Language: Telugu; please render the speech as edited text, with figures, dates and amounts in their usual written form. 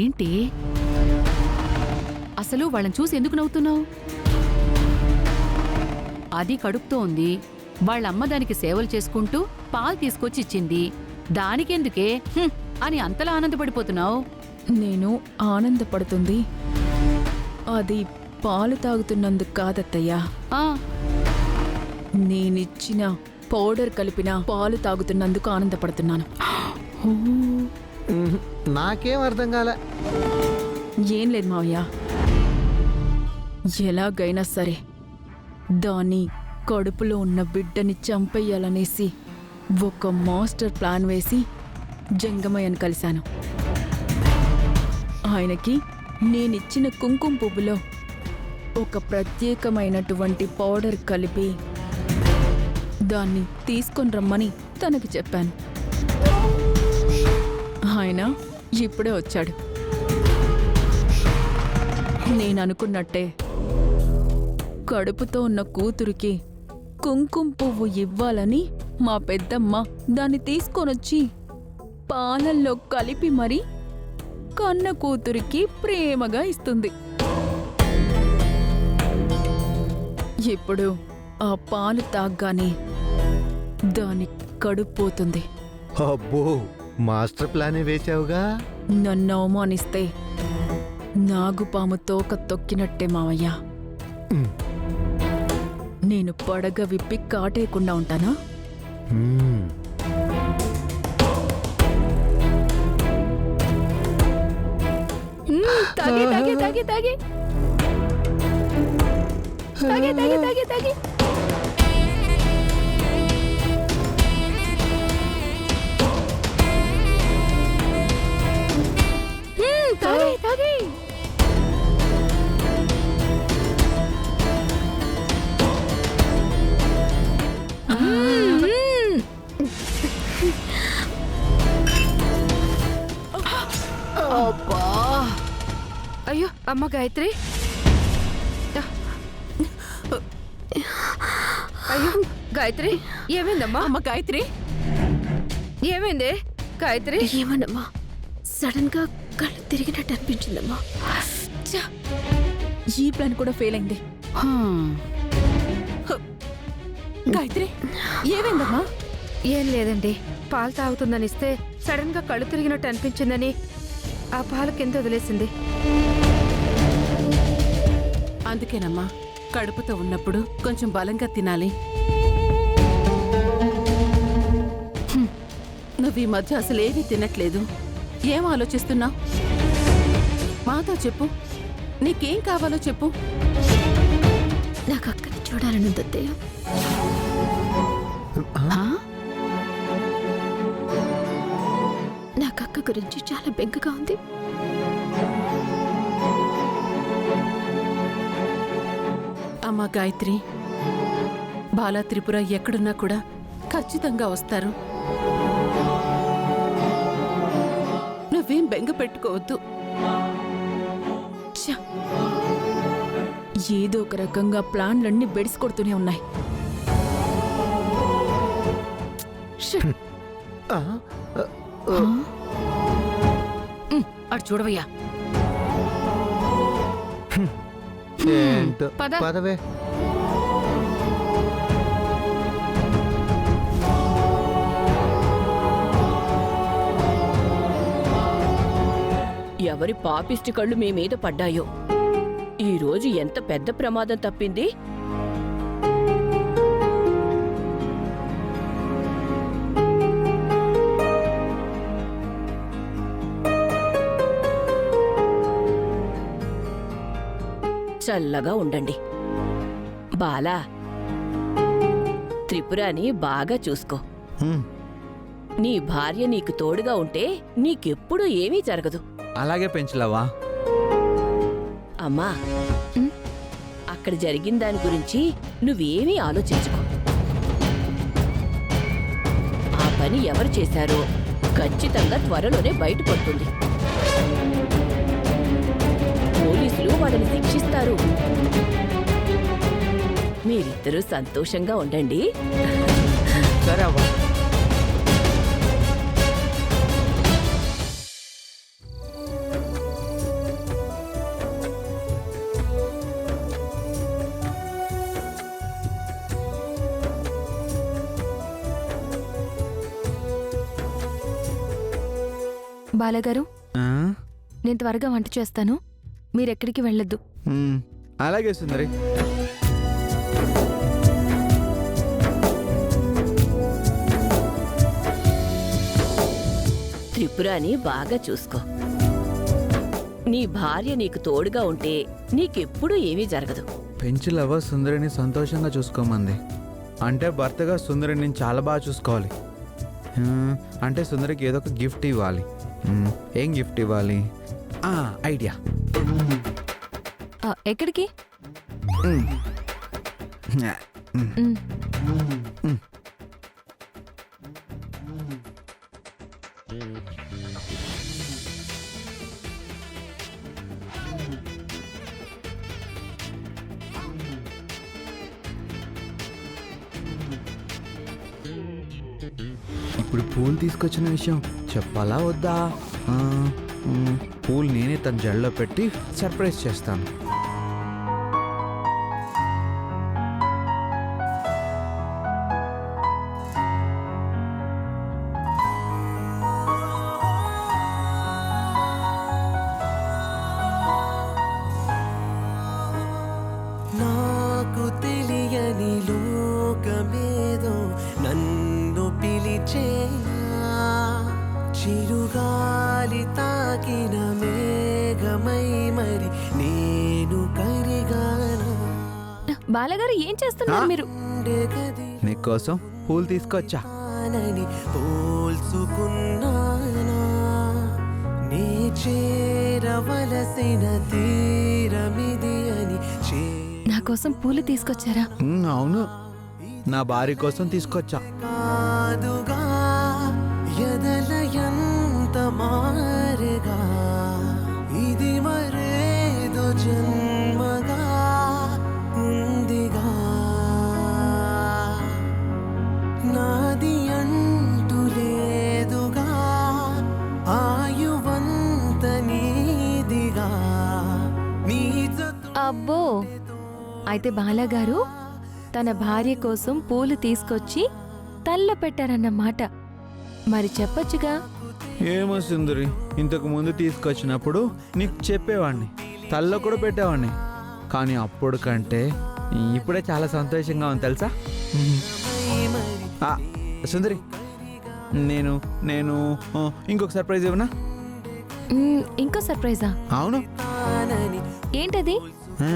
ఏంటి అసలు వాళ్ళని చూసి ఎందుకు నవ్వుతున్నావు? అది కడుపుతో ఉంది, వాళ్ళమ్మ దానికి సేవలు చేసుకుంటూ పాలు తీసుకొచ్చి ఇచ్చింది, దానికెందుకే అని అంతలా ఆనందపడిపోతున్నావు? నేను ఆనందపడుతుంది అది పాలు తాగుతున్నందుకు కాదత్తయ్యా, నేనిచ్చిన పౌడర్ కలిపిన పాలు తాగుతున్నందుకు ఆనందపడుతున్నాను. నాకేం అర్థం కాలే. ఏం లేదు మావయ్య, ఎలాగైనా సరే దాని కడుపులో ఉన్న బిడ్డని చంపేయాలనేసి ఒక మాస్టర్ ప్లాన్ వేసి జంగమయ్యను కలిశాను. ఆయనకి నేనిచ్చిన కుంకుమ పువ్వులో ఒక ప్రత్యేకమైనటువంటి పౌడర్ కలిపి దాన్ని తీసుకొని రమ్మని తనకి చెప్పాను. ఆయన ఇప్పుడే వచ్చాడు. నేననుకున్నట్టే కడుపుతో ఉన్న కూతురికి కుంకుమ పువ్వు ఇవ్వాలని మా పెద్దమ్మ దాన్ని తీసుకొనొచ్చి పాలల్లో కలిపి మరి కన్న కూతురికి ప్రేమగా ఇస్తుంది. ఇప్పుడు ఆ పాలు తాగ్గానే దాని కడుపుపోతుంది. అబ్బో, మాస్టర్ ప్లానే వేచావుగా. నన్ను అవమానిస్తే నాగుపాము తోక తొక్కినట్టే మావయ్య. నేను పడగ విప్పి కాటేయకుండా ఉంటానా? తాగి తాగి తాగి తాగి తాగి తాగి తాగి తాగి తాగి తాగి అయ్యో అమ్మ గాయత్రి, అయ్యో గాయత్రి, ఏమైందమ్మా? అమ్మ గాయత్రి, ఏమైంది గాయత్రి? ఏమన్నమ్మా, సడన్ గా కళ్ళు తిరిగినట్టు అనిపించిందమ్మా. ఈ ప్లాన్ కూడా ఫెయిల్ అయింది. గాయత్రి, ఏమైందమ్మా? ఏం లేదండి, పాలు తాగుతుందని ఇస్తే సడన్ గా కళ్ళు తిరిగినట్టు అనిపించిందని ఆ పాలు కింద వదిలేసింది. అందుకేనమ్మా కడుపుతో ఉన్నప్పుడు కొంచెం బలంగా తినాలి. నువ్వు ఈ మధ్య అసలు ఏమీ తినట్లేదు. ఏం ఆలోచిస్తున్నావు? మాతో చెప్పు, నీకేం కావాలో చెప్పు. నాకు అక్కని చూడాలని ఉంది అత్తయ్య. నాకు అక్క గురించి చాలా బెంగగా ఉంది. అమ్మా గాయత్రి, బాలా త్రిపుర ఎక్కడున్నా కూడా ఖచ్చితంగా వస్తారు. నువ్వేం బెంగ పెట్టుకోవద్దు. ఏదో ఒక రకంగా ప్లాన్లన్నీ బెడిసి కొడుతూనే ఉన్నాయి. అటు చూడవయ్యా. ఏంటో పదవే. ఎవరి పాపిష్టి కళ్ళు మీ మీద పడ్డాయో. ఈరోజు ఎంత పెద్ద ప్రమాదం తప్పింది. చల్లగా ఉండండి. బాలా, త్రిపురాని బాగా చూసుకో. నీ భార్య నీకు తోడుగా ఉంటే నీకెప్పుడు ఏమీ జరగదు. అలాగే పెంచలేవా? అమ్మా, అక్కడ జరిగిన దాని గురించి నువ్వేమీ ఆలోచించుకో. ఆ పని ఎవరు చేశారో ఖచ్చితంగా త్వరలోనే బయటపడుతుంది. పోలీసులు వాళ్ళని శిక్షిస్తారు. మీరిద్దరూ సంతోషంగా ఉండండి. సరే అవ్వ. బాలగారు ఆ? నేను త్వరగా వంట చేస్తాను, మీరెక్కడికి వెళ్ళొద్దు. అలాగే సుందరి. త్రిపురాని బాగా చూసుకో. నీ భార్య నీకు తోడుగా ఉంటే నీకెప్పుడూ ఏమీ జరగదు. పెంచులవ్వ సుందరిని సంతోషంగా చూసుకోమంది. అంటే భర్తగా సుందరిని చాలా బాగా చూసుకోవాలి. అంటే సుందరికి ఏదో ఒక గిఫ్ట్ ఇవ్వాలి. ఏం గిఫ్ట్ ఇవ్వాలి? ఐడియా. ఎక్కడికి? ఇప్పుడు పూలు తీసుకొచ్చిన విషయం చెప్పాలా వద్దా? పూలు నేనే తన జడలో పెట్టి సర్ప్రైజ్ చేస్తాను. నాకు తెలియని లోకమేదో నన్ను పిలిచేనా, చిరుగాలి తాకిన మేఘమై మరి నేను కరిగానా, బాలగారు ఏం చేస్తున్నారు మీరు? గది నీకోసం పూలు తీసుకొచ్చా. నని పోల్చుకున్నానా, నీ చేరవలసిన తీరమిది అని నా కోసం పూలు తీసుకొచ్చారా? అవును, నా భార్య కోసం తీసుకొచ్చా. కాదుగా ఎదలయంత మారగా, ఇది మరేదో జన్మగా ఉందిగా, నాది అంటూ లేదుగా, ఆయువంత నీదిగా, నీ అబ్బో, అయితే బాలగారు తన భార్య కోసం పూలు తీసుకొచ్చి తల్లో పెట్టారన్నమాట. మరి చెప్పొచ్చుగా. ఏమో సుందరి, ఇంతకు ముందు తీసుకొచ్చినప్పుడు నీకు చెప్పేవాడిని, తల్లో కూడా పెట్టేవాడిని. కానీ అప్పుడు కంటే ఇప్పుడే చాలా సంతోషంగా ఉంది తెలుసా. సుందరి, నేను నేను ఇంకొక సర్ప్రైజ్ ఇవ్వనా? ఇంకో సర్ప్రైజా? అవును. ఏంటది? ఆ,